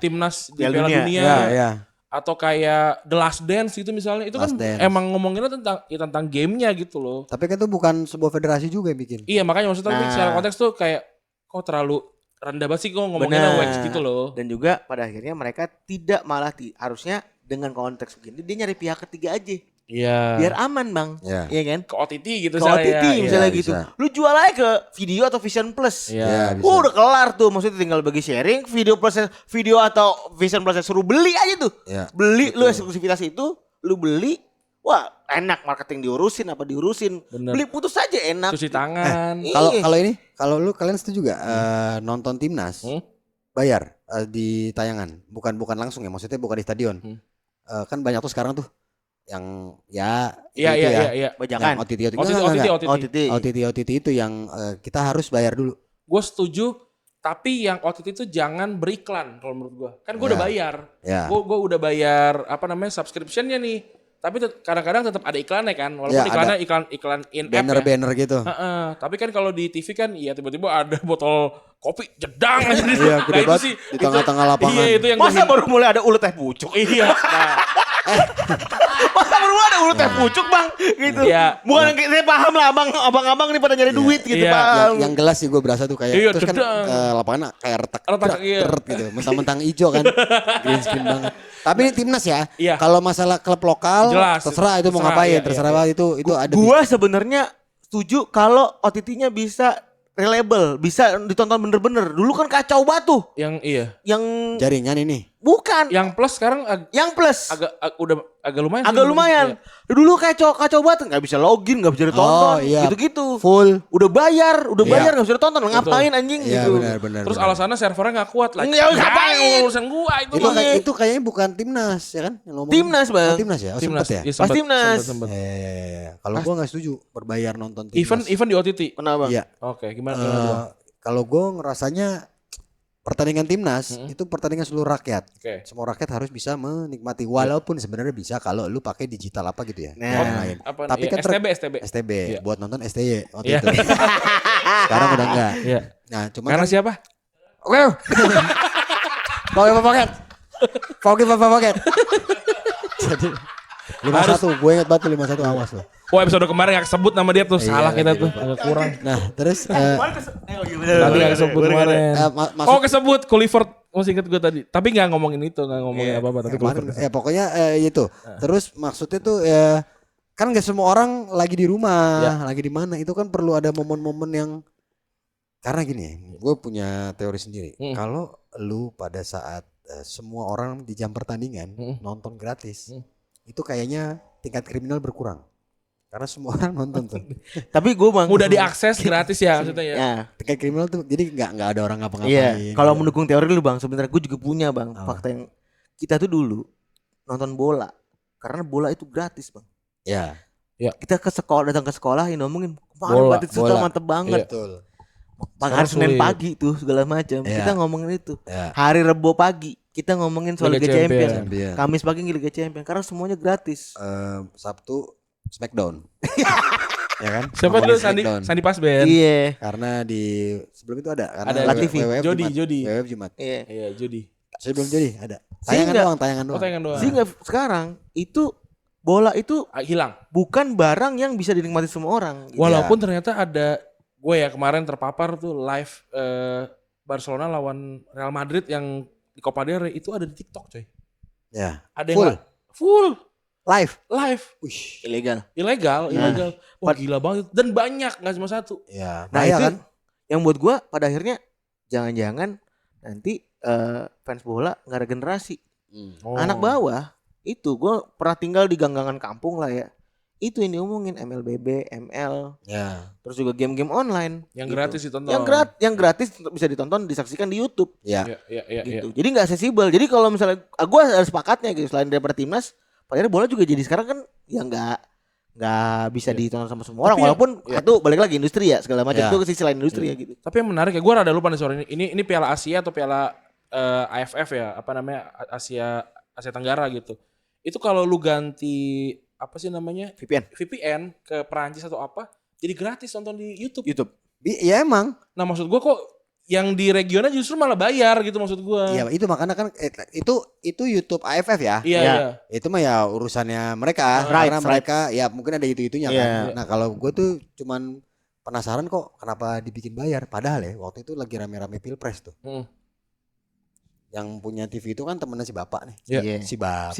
timnas di Piala Dunia. Atau kayak The Last Dance gitu misalnya, itu kan emang ngomonginnya tentang gamenya gitu loh. Tapi kan itu bukan sebuah federasi juga yang bikin. Iya makanya maksudnya secara konteks tuh kayak kok terlalu rendah banget sih kok ngomonginnya wax gitu loh. Dan juga pada akhirnya mereka tidak malah harusnya dengan konteks begini dia nyari pihak ketiga aja. Iya. Biar aman bang. Iya kan? Ke OTT gitu ke OTT misalnya gitu. Bisa. Lu jual aja ke video atau Vision Plus. Iya. Udah kelar tuh, maksudnya tinggal bagi sharing video atau Vision Plus suruh beli aja tuh. Beli. Betul. Lu eksklusivitas itu lu beli. Wah enak, marketing diurusin. Bener. Beli putus aja enak. Cuci tangan. Kalau kalian setuju gak nonton timnas bayar di tayangan, bukan langsung ya, maksudnya bukan di stadion. Kan banyak tuh sekarang tuh yang bajakan OTT itu yang kita harus bayar dulu. Gue setuju, tapi yang OTT itu jangan beriklan kalau menurut gue. Kan gue udah bayar. Gue udah bayar subscriptionnya nih. Tapi kadang-kadang tetap ada iklannya kan, walaupun iklannya iklan in app banner gitu. Tapi kan kalau di TV kan tiba-tiba ada botol kopi jedang aja di tengah-tengah lapangan. Iya, itu yang masa baru mulai ada ulet teh pucuk. Iya. Masa baru ada ulet teh pucuk bang gitu. Iya. Bukan saya paham lah abang-abang nih pada nyari duit gitu paham. Yang gelas sih gue berasa tuh kayak terus kan lapangan kayak retak gitu. Mentang-mentang hijau kan. Green screen banget. Tapi ini timnas ya. Kalau masalah klub lokal terserah itu mau ngapain, terserah itu ada. Gua sebenarnya setuju kalau OTT-nya bisa reliable, bisa ditonton bener-bener. Dulu kan kacau batu. Yang jaringan ini. Bukan. Yang plus sekarang agak lumayan. Agak lumayan. Dulu kacau banget, nggak bisa login, nggak bisa ditonton, gitu-gitu. Full. Udah bayar nggak bisa ditonton. Ngapain anjing gitu. Benar. Terus alasannya servernya nggak kuat lagi. Ngapain? Urusan gua itu kayaknya bukan timnas ya kan? Timnas bang. Timnas ya. Timnas ya. Pas timnas. Kalau gua nggak setuju berbayar nonton timnas. Even di OTT. Kenapa? Iya. Oke, gimana? Kalau gua ngerasanya pertandingan timnas itu pertandingan seluruh rakyat. Semua rakyat harus bisa menikmati walaupun sebenarnya bisa kalau lu pakai digital apa gitu ya. Tapi kan STB buat nonton STY waktu itu. Sekarang udah enggak. Nah, cuma karena siapa? Oke. Pocket. Jadi 51, gue ingat banget 51 awas loh. Oh episode kemarin gak kesebut nama dia tuh, salah kita tuh, agak kurang. Nah terus tadi gak kesebut kemarin. Kesebut Clifford, masih inget gue tadi. Tapi gak ngomongin itu, gak ngomongin apa-apa. Tapi pokoknya itu. Terus maksudnya tuh kan gak semua orang lagi di rumah, lagi di mana. Itu kan perlu ada momen-momen yang, karena gini, gue punya teori sendiri. Kalau lu pada saat semua orang di jam pertandingan nonton gratis, itu kayaknya tingkat kriminal berkurang. Karena semua orang nonton tuh. Tapi gue bang mudah diakses gratis ya maksudnya ya. Ya. Kayak kriminal tuh jadi nggak ada orang ngapa-ngapain. Iya. Kalau mendukung teori lu bang, sebenarnya gue juga punya bang fakta yang kita tuh dulu nonton bola karena bola itu gratis bang. Ya. Ya. Kita ke sekolah, datang ke sekolah yang ngomongin kemarin berarti sudah mantep banget. Betul. Hari Senin pagi tuh segala macam kita ngomongin itu. Hari Rebo pagi kita ngomongin soal Liga Champions. Kamis pagi Liga Champions karena semuanya gratis. Sabtu Smackdown. Ya kan? Siapa tuh Sandi Pasben? Iya. Karena di sebelum itu ada La TV. Jodi. WWF Jumat. Iya, Jodi. Sebelum Jodi ada. Tayangan doang. Sehingga sekarang itu bola itu hilang. Bukan barang yang bisa dinikmati semua orang. Walaupun ternyata ada gue ya kemarin terpapar tuh live Barcelona lawan Real Madrid yang di Copa del Rey itu ada di TikTok coy. Ya. Ada full. Live. Wih, ilegal. Wah gila banget dan banyak nggak cuma satu. Ya. Nah itu kan yang buat gue pada akhirnya jangan-jangan nanti fans bola nggak ada generasi. Anak bawah itu gue pernah tinggal di ganggangan kampung lah ya. Itu yang diomongin MLBB, ML, terus juga game-game online yang gitu. gratis ditonton. Yang gratis bisa ditonton, disaksikan di YouTube. Iya. Gitu. Jadi nggak aksesibel. Jadi kalau misalnya gue harus sepakatnya gitu selain daripada timnas. Padahal bola juga jadi sekarang kan ya nggak bisa ditonton sama semua orang. Walaupun itu balik lagi industri ya segala macam itu sisi lain industri ya gitu. Tapi yang menarik ya gue rada lupa nih sore ini. Ini Piala Asia atau Piala AFF ya apa namanya Asia Tenggara gitu. Itu kalau lu ganti apa sih namanya VPN ke Perancis atau apa jadi gratis nonton di YouTube. Iya emang. Nah maksud gue kok yang di regional justru malah bayar gitu maksud gua. Iya itu makanya kan itu YouTube AFF ya. Iya. Itu mah ya urusannya mereka. Karena mereka ya mungkin ada itu-itunya kan. Nah kalau gue tuh cuman penasaran kok kenapa dibikin bayar. Padahal ya waktu itu lagi rame-rame Pilpres tuh. Yang punya TV itu kan temennya si bapak nih. Si bapak.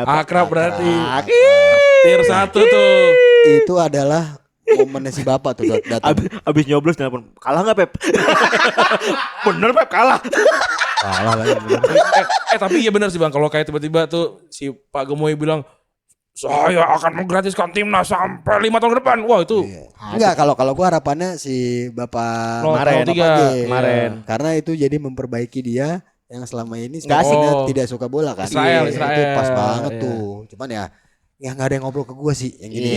Akrab berarti. Tier 1 tuh. Itu adalah momennya si bapak tuh datang. Abis nyoblos telepon. Kalah nggak Pep? Bener Pep kalah. Kalah lagi. Tapi iya benar sih Bang. Kalau kayak tiba-tiba tuh si Pak Gemoy bilang saya akan menggratiskan timnas sampai 5 tahun ke depan. Wah itu. Enggak kalau gua harapannya si bapak kemarin. Karena itu jadi memperbaiki dia yang selama ini sebenarnya tidak suka bola kan. Israel. Itu pas banget tuh. Cuman ya nggak ada yang ngobrol ke gue sih yang gini.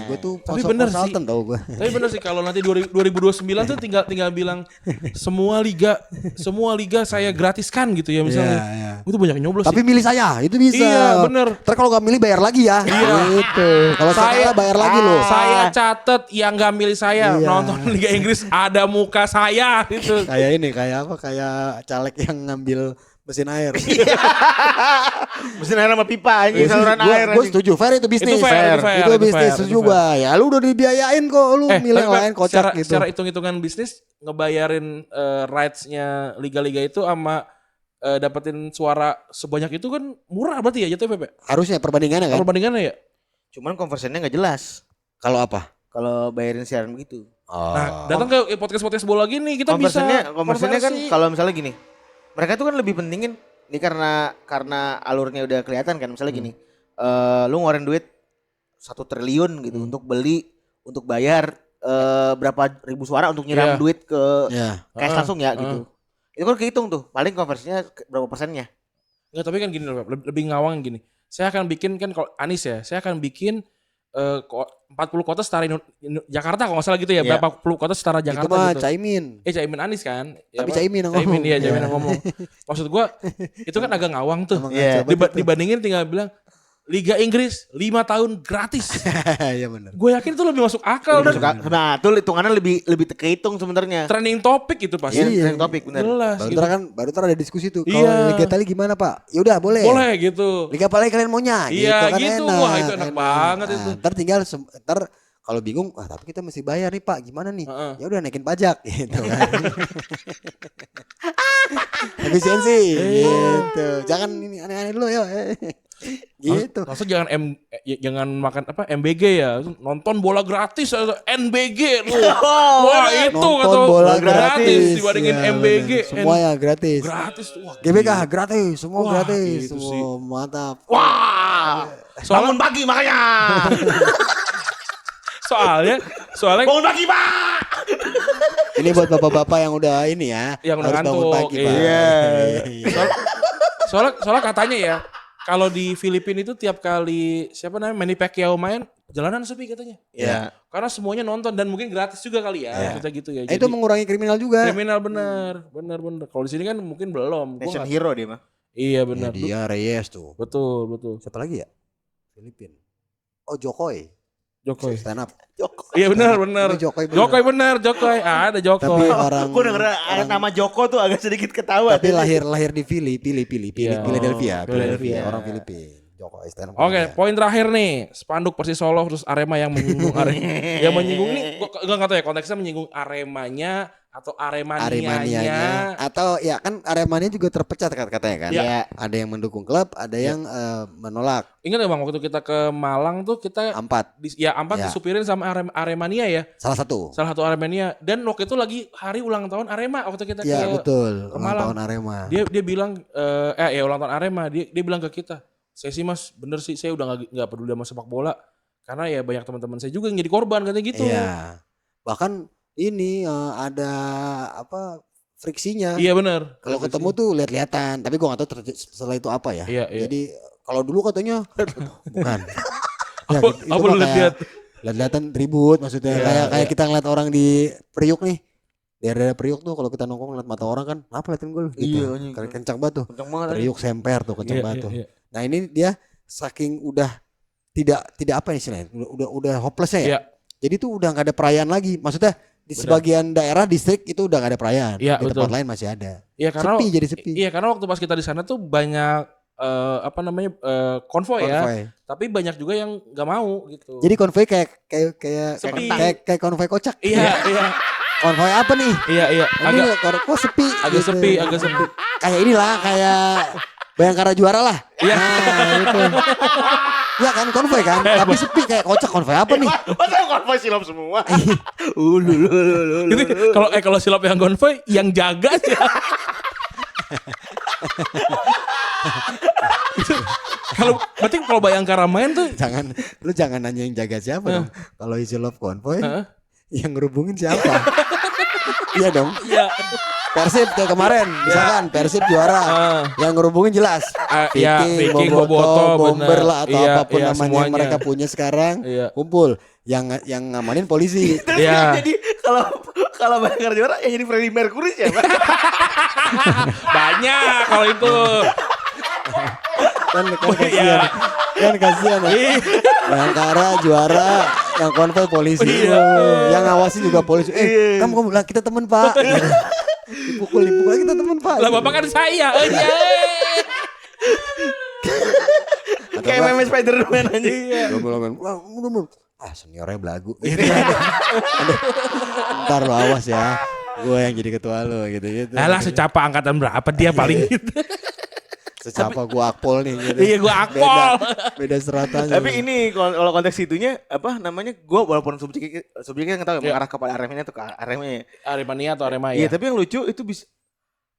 Gue tuh tapi bener sih. Tau gue. Tapi bener sih kalau nanti 2029 tuh tinggal bilang semua liga saya gratiskan gitu ya misalnya. Itu banyak nyoblos. Tapi milih saya itu bisa. Iya bener. Ntar kalau nggak milih bayar lagi ya. Gitu. Kalau saya bayar lagi loh. Saya catet yang nggak milih saya nonton Liga Inggris ada muka saya gitu. Kayak ini kayak caleg yang ngambil mesin air. Mesin air sama pipa anjing saluran air. Gue setuju, fair itu bisnis. Itu bisnis setuju gue. Ya lu udah dibiayain kok, lu milih yang lain kocak gitu. Secara hitung-hitungan bisnis ngebayarin rights-nya liga-liga itu sama dapetin suara sebanyak itu kan murah berarti ya jatuhnya Pepe? Harusnya perbandingannya kan? Perbandingannya ya. Cuman conversionnya nggak jelas. Kalau apa? Kalau bayarin siaran begitu. Nah, datang ke podcast bola gini kita bisa. Conversionnya kan kalau misalnya gini. Mereka tuh kan lebih pentingin ini karena alurnya udah kelihatan kan misalnya gini. Lu ngeluarin duit 1 triliun gitu untuk bayar berapa ribu suara untuk nyiram duit ke cash langsung ya gitu. Itu kan kehitung tuh paling konversinya berapa persennya. Enggak tapi kan gini loh lebih ngawang gini. Saya akan bikin kan kalau Anies ya saya akan bikin 40 kota setara Jakarta kalau nggak salah gitu ya. Berapa puluh kota setara Jakarta itu mah gitu. Caimin Anies kan. Tapi Caimin yang ngomong. Caimin yang ngomong. Maksud gue itu kan agak ngawang tuh. Dibandingin tinggal bilang Liga Inggris 5 tahun gratis. Iya benar. Gue yakin itu lebih masuk akal. Nah itu hitungannya lebih kehitung sebenarnya. Trending topik itu pasti. Trending topik benar. Jelas. Baru ada diskusi tuh. Kalau Liga Italia gimana Pak? Ya udah boleh. Boleh gitu. Liga apa lagi kalian maunya? Iya gitu. Enak, wah itu enak banget itu. Ntar kalau bingung, tapi kita mesti bayar nih Pak. Gimana nih? Ya udah naikin pajak gitu kan. Efisiensi gitu. Jangan ini aneh-aneh dulu ya. Gitu. Maksud jangan makan MBG ya. Nonton bola gratis atau NBG lu. Wah, itu nonton bola gratis dibandingin MBG. Semua ya gratis. Gratis tuh. Wah, GBK gratis, semua gratis. Gitu semua sih. mantap. Wah. Bangun pagi makanya. Soalnya bangun pagi, Pak. Ini buat bapak-bapak yang udah ini ya. Yang udah harus bangun ngantuk. pagi, Pak. Iya. Soalnya katanya ya, kalau di Filipina itu tiap kali Manny Pacquiao main, jalanan sepi katanya. Iya. Karena semuanya nonton dan mungkin gratis juga kali ya, maksudnya gitu ya. Itu mengurangi kriminal juga. Kriminal bener. Kalau di sini kan mungkin belum. Nation hero dia mah. Iya benar. Ya, dia Reyes tuh. Betul. Siapa lagi ya? Filipin. Oh, Jokowi. Stand up. Iya benar. Jokowi benar. Jokowi. Ada Jokowi. Tapi orang Gue denger ada nama Joko tuh agak sedikit ketawa. Tapi lahir di Philadelphia. Orang Filipina. Jokowi stand up. Oke, poin terakhir nih, spanduk Persis Solo terus Arema yang menyinggung yang menyinggung nih, gue nggak tahu ya konteksnya menyinggung Aremanya atau Aremanianya atau ya kan Aremania juga terpecah katanya kan. Ya. Ada yang mendukung klub, ada yang menolak. Ingat ya Bang, waktu kita ke Malang tuh kita Ampat disupirin sama Aremania ya. Salah satu Aremania, dan waktu itu lagi hari ulang tahun Arema waktu kita ke betul, ke ulang Malang. tahun Arema. Dia bilang ulang tahun Arema, dia bilang ke kita, saya sih Mas, bener sih saya udah nggak peduli sama sepak bola karena ya banyak teman-teman saya juga yang jadi korban katanya gitu. Iya. Bahkan ini ada friksinya. Iya benar. Kalau ketemu tuh lihat-lihatan, tapi gua nggak tahu setelah itu apa ya. Iya. Jadi kalau dulu katanya bukan. Apa lu lihat-lihatan ribut maksudnya, kayak kita ngeliat orang di Priuk nih. Daerah Priuk tuh kalau kita nongkrong ngeliat mata orang kan, apa liatin gue gitu. Iya, kencang banget tuh. Priuk semper tuh kencang banget tuh. Nah, ini dia saking udah tidak apa istilahnya, udah hopelessnya ya. Iya. Jadi tuh udah nggak ada perayaan lagi. Maksudnya di sebagian daerah distrik itu udah nggak ada perayaan. Iya, di tempat lain masih ada. Iya, karena sepi. Iya, karena waktu pas kita di sana tuh banyak konvoy ya. Tapi banyak juga yang nggak mau gitu. Jadi konvoy kayak konvoy kocak. Iya. Konvoy apa nih? Iya. Kok sepi? Agak sepi. Kayak inilah, kayak Bayangkara juara lah. Iya. Nah, gitu. Ya kan konvoy kan, tapi sepi kayak kocak. Konvoy apa nih? Masa konvoy silap semua? Jadi kalau silap yang konvoy, yang jaga aja. Berarti kalau Bayangkara main tuh lu jangan nanya yang jaga siapa dong. Kalau isi love konvoy, yang ngerubungin siapa? Iya dong. Iya. Persib kayak kemarin, misalkan Persib juara, yang ngerubungin jelas. Viking, Boboto, Bomber lah atau apapun namanya semuanya. yang mereka punya sekarang, kumpul. Yang ngamanin polisi. Jadi kalau Bayangkara juara yang jadi Freddie Mercury siapa? Banyak kalau itu. Kan kasihan ya. Bayangkara juara, yang konvoy polisi, yang ngawasin juga polisi. Kamu lah kita teman Pak. Dipukul kita teman Pak. Lah Bapak kan saya. Oh iya. Kayak meme Spider-Man aja. Iya. Seniornya belagu. Ntar lo awas ya. Gue yang jadi ketua lo gitu. Alah secapa angkatan berapa dia paling gitu. Secapa gue akpol nih gitu. Iya gue akpol. Beda seratanya. Tapi ini kalau konteks itunya apa namanya, gue walaupun subjeknya nggak tahu mengarah kepada Aremania atau ke Aremania. Aremania atau Arema ya. Iya, ya. tapi yang lucu itu bisa,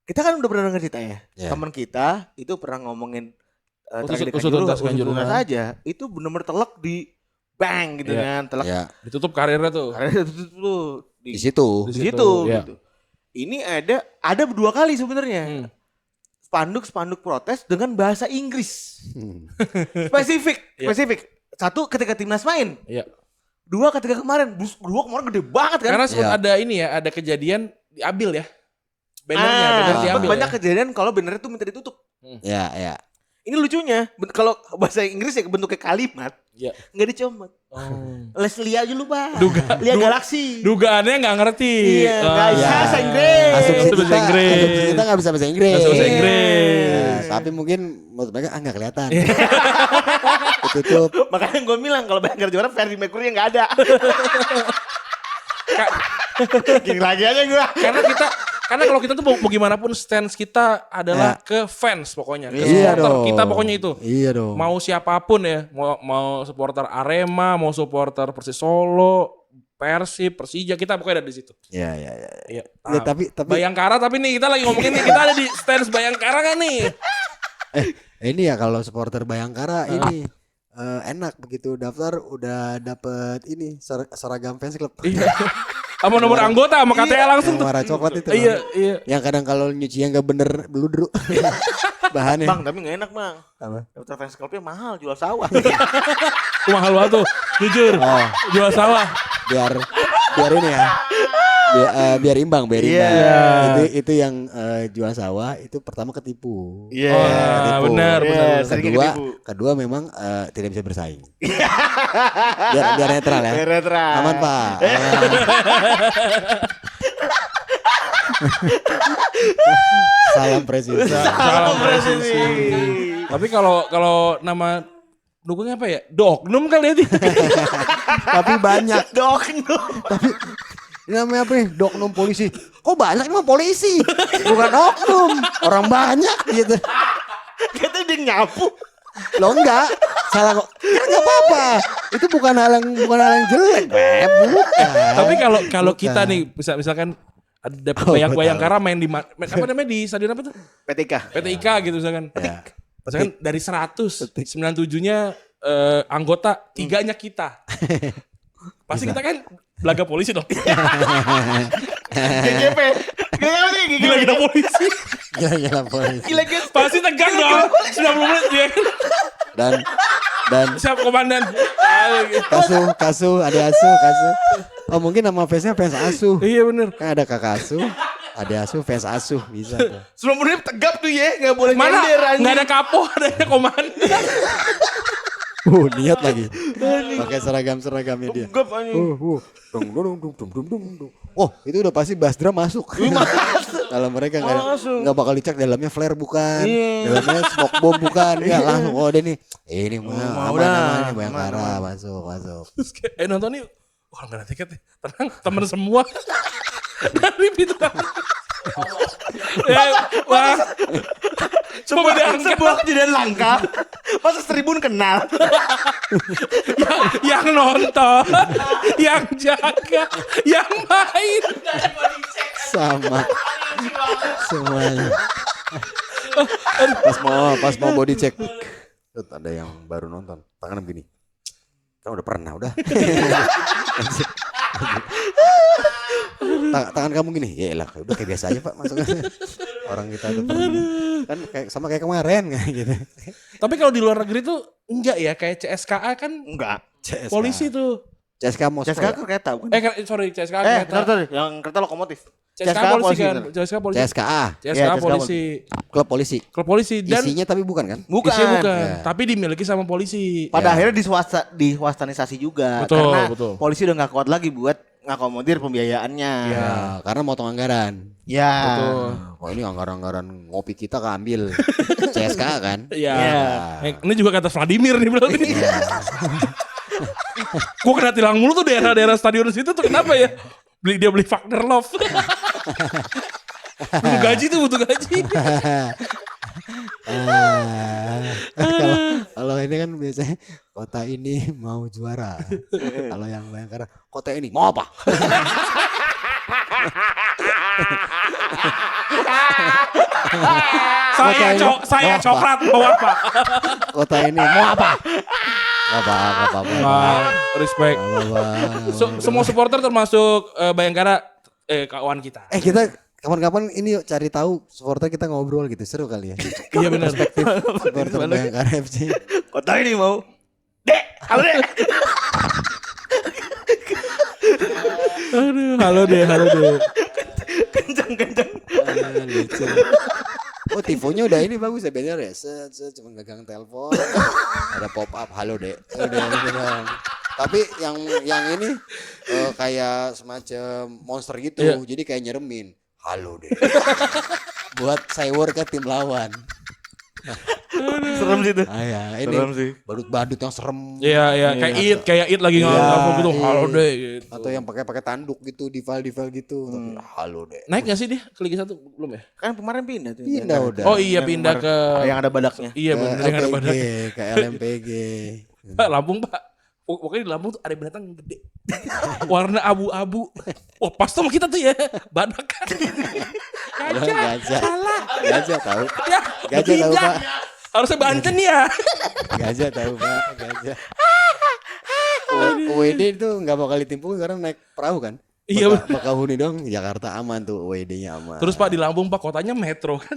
kita kan udah pernah dengar ceritanya. Teman kita itu pernah ngomongin tragedi Kanjuruhan saja. Itu benar-benar telak di bang gitu kan, telak. Ditutup karirnya tuh. Di situ. Gitu. Ini ada 2 kali sebenarnya. Spanduk protes dengan bahasa Inggris. Spesifik. Satu ketika timnas main. Iya. 2 ketika kemarin. 2 kemarin gede banget kan. Karena sempat ada ada kejadian diambil ya. Banner diambil. Banyak kejadian kalau bannernya tuh minta ditutup. Iya. Ini lucunya, kalau bahasa Inggris ya bentuknya kalimat, nggak dicomot. Leslie aja lu Pak. Lia Galaxy. Dugaannya nggak ngerti. Iya, nggak bisa bahasa Inggris. Asumsi kita nggak bisa bahasa Inggris. Tapi mungkin menurut mereka nggak kelihatan. Tutup. Makanya gue bilang kalau Bayangkara juara Freddie Mercury nggak ada. Gini lagi aja gue. Karena kalau kita tuh mau gimana pun stance kita adalah ke fans pokoknya. Ke supporter kita pokoknya itu. Iya dong. Mau siapapun ya. Mau supporter Arema, mau supporter Persis Solo, Persib, Persija, kita pokoknya ada di situ. Iya. Tapi Bayangkara, tapi nih kita lagi ngomongin nih, kita ada di stance Bayangkara kan nih. Ini ya kalau supporter Bayangkara ini enak begitu daftar udah dapet ini seragam fans club. Iya. Sama nomor anggota sama KTA langsung tuh. Warna coklat itu. Iya. Yang kadang kalau nyucinya nggak bener beludru. Bahannya. Bang, tapi nggak enak bang. Apa? Daftar fans clubnya mahal, jual sawah. Mahal banget tuh, jujur. Jual sawah. Biar ini ya. Biar imbang. Itu yang jual sawah itu pertama ketipu. Iya. Benar. Kedua memang tidak bisa bersaing. biar netral ya. Biar netral. Aman Pak. Salam presisi. Tapi kalau nama dukungnya apa ya? Doknum kali ya. Tapi banyak. Doknum. Tapi ini namanya apa nih? Doknum polisi. Kok banyak emang polisi? Bukan oknum. Orang banyak gitu. Kita dia nyapu. Lo enggak. Salah kok. Ya enggak apa-apa. Itu bukan hal yang jelek. Tapi kalau kita nih misalkan ada Bayangkara main di apa namanya di stadion apa tuh? PTIK gitu misalkan. Misalkan dari 100, 97-nya anggota, 3-nya kita. Pasti kita kan belaga polisi dong. GGP. Gila polisi. Polisi. Pasti tegang dong. 90 menit dia kan. Dan siap komandan. Kasu, ada Asuh. Oh mungkin nama fansnya fans Asuh. Iya bener. Kan ada kakak Asuh, ada Asuh, fans Asuh bisa tuh. 90 menit tegap tuh ya, nggak boleh mana? nyender anjing. Nggak ada kapo, ada komandan. Niat lagi. Pakai seragamnya dia. Tegap anjing. Oh itu udah pasti bass drum masuk. Kalau mereka nggak bakal dicek dalamnya flare bukan, dalamnya smoke bomb bukan, nggak langsung. Oh deh nih, ini mah aman Bayangkara masuk. Terus kayak nonton nih, wah nggak ada tiket nih, tenang temen semua dari pintu. Wah, sebuah kejadian langka. Masa 1000 kenal. yang nonton, yang jaga, yang main sama semuanya. Pas mau body check, tuh ada yang baru nonton, tangan begini. Kan udah pernah tangan kamu gini, ya lah udah kayak biasa aja Pak masuknya. Orang kita tuh kan kayak kemarin kayak gitu. Tapi kalau di luar negeri tuh enggak ya, kayak CSKA kan enggak. Polisi tuh. CSKA Moskow. CSKA kereta bukan? CSKA kereta. Yang kereta lokomotif. CSKA polisi kan. CSKA polisi. Klub polisi. Dan isinya tapi bukan kan? Bukan. Ya. Tapi dimiliki sama polisi. Pada akhirnya diswastanisasi juga. Karena polisi udah gak kuat lagi buat ngakomodir pembiayaannya. Ya, karena motong anggaran. Ya. Betul. Oh ini anggaran ngopi kita keambil CSKA kan? Iya. Ini juga kata Vladimir nih berarti. Gue kena tilang mulu tuh daerah-daerah stadion situ tuh kenapa ya? Dia beli Wagner Love. butuh gaji. Kalau ini kan biasanya kota ini mau juara. Kalau yang Bayangkara kota ini mau apa? saya coklat mau apa? Kota ini mau apa? Apa. Respect. Semua supporter termasuk Bayangkara kawan kita. Kita kapan-kapan ini yuk cari tahu supporter kita ngobrol gitu, seru kali ya. Iya benar. Perspektif supporter Bayangkara FC. Kota ini mau. Dek, halo Dek. Halo deh. Kencang. Lucu. Oh tifonya udah ini bagus ya bener ya. Cuma gagang telepon. Ada pop up halo Dek. Udah. Tapi yang ini kayak semacam monster gitu. Iya. Jadi kayak nyeremin. Halo Dek. Buat cyber ke tim lawan. Serem sih itu. Ini serem sih. Badut yang serem. Iya. Kayak it lagi ngomong gitu. Halo Dek gitu. Atau yang pakai tanduk gitu, dival gitu. Tapi halo Dek. Naik enggak sih dia ke Liga 1 belum ya? Kan kemarin pindah tuh. Pindah udah. Oh iya pindah ke yang ada badaknya. Iya benar yang ada badaknya. Ke LMPG. Pak Lampung Pak. Pokoknya di Lampung tuh ada binatang gede. Warna abu-abu. Wah pas sama kita tuh ya. Badak kan. Gajah. Salah. Gajah tahu. Ya, Gajah tahu Pak. Harusnya Banten ya. Gajah tahu Pak. Gajah. WD itu nggak bakal ditimpung karena naik perahu kan. Iya. Bakahuni dong, Jakarta aman tuh, WD-nya aman. Terus Pak di Lampung Pak kotanya metro kan.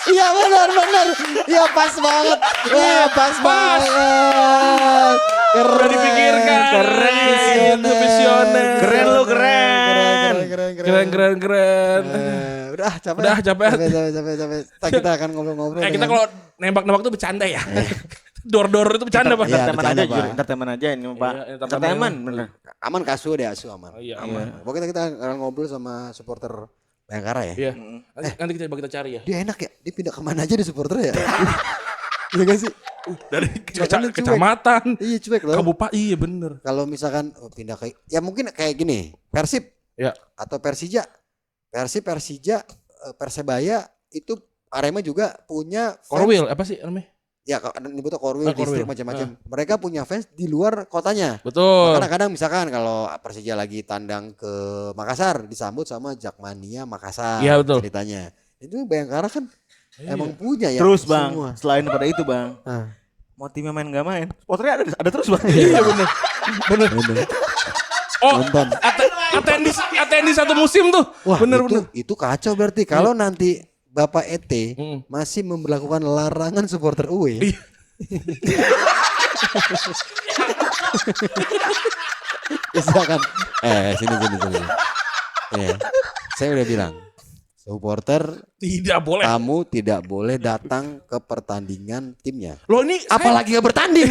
Iya benar. Iya pas banget. Pas banget. Udah dipikirkan. Keren. Visioner. Keren lu keren. Udah capek. Capek. Kita akan ngobrol-ngobrol. Kita kalau nembak-nembak tuh bercanda ya. Dor-dor itu bercanda Pak. Entertainment aja ini Pak. Entertainment bener. Aman asu aman. Iya aman. Pokoknya kita akan ngobrol sama supporter Bayangkara ya. Iya. Nanti kita cari ya. Dia enak ya. Dia pindah kemana aja di supporter ya. Iya gak sih? Dari kecamatan. Iya cuek loh. Kabupaten iya bener. Kalau misalkan pindah kayak ya mungkin kayak gini. Persib. Ya. Atau Persija. Persija, Persebaya itu Arema juga punya fans. Korwil apa sih namanya? Ya nyebutnya Korwil, distrik macam-macam. Mereka punya fans di luar kotanya. Betul. Kadang-kadang misalkan kalau Persija lagi tandang ke Makassar disambut sama Jakmania Makassar. Iya betul. Ceritanya. Itu Bayangkara kan emang punya ya. Terus Bang, semua. Selain pada itu Bang. Mau timnya main gak main, supporternya ada terus Bang. Iya bener. Oh, attendee satu musim tuh. Wah, bener. Itu kacau berarti. Kalau nanti Bapak ET masih memberlakukan larangan supporter UE. Misalkan, sini. Ya, saya udah bilang, supporter tidak boleh. Kamu tidak boleh datang ke pertandingan timnya. Loh ini apalagi nggak bertanding.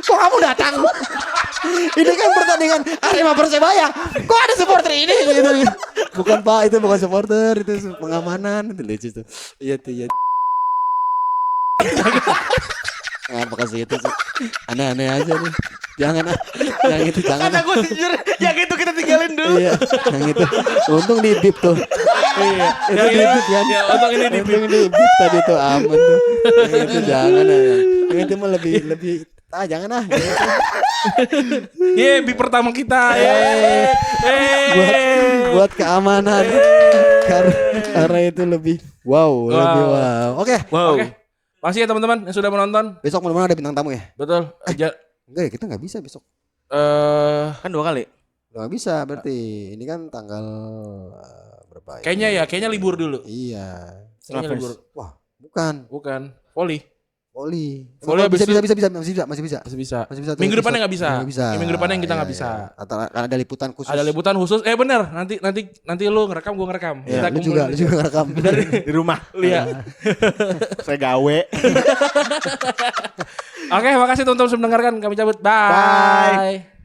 Kok kamu datang? Ini kan pertandingan Arema Persebaya. Kok ada supporter ini? Gitu. Bukan Pak, itu bukan supporter, itu pengamanan. Itu lucu tuh. Iya tuh ya. Ngapa kasih itu sih? Aneh-aneh aja nih. Jangan yang itu jangan. Karena gue jujur, yang itu kita tinggalin dulu. Iya, yang itu. Untung di bip tuh. Iya, itu di bip kan. Ya, untung ini di bip tadi tuh aman tuh. Yang itu jangan yang itu mah lebih jangan Iya, bip pertama kita. Buat keamanan. Karena itu lebih wow. Oke. Makasih ya teman-teman yang sudah menonton. Besok mudah-mudahan ada bintang tamu ya. Betul. Enggak ya, kita nggak bisa besok. Kan 2 kali. Nggak bisa berarti. Ini kan tanggal berapa Kayaknya ya? kayaknya libur dulu. Iya. Kayaknya libur. Wah, bukan. Voli masih bisa. Minggu depannya nggak bisa. Minggu depannya yang kita nggak bisa. Karena ada liputan khusus. Ada liputan khusus. Bener. Nanti lu ngerekam, gua ngerekam. Ya, lu juga ngerekam di rumah. Iya. Saya gawe. Oke, makasih teman-teman sudah mendengarkan. Kami cabut. Bye.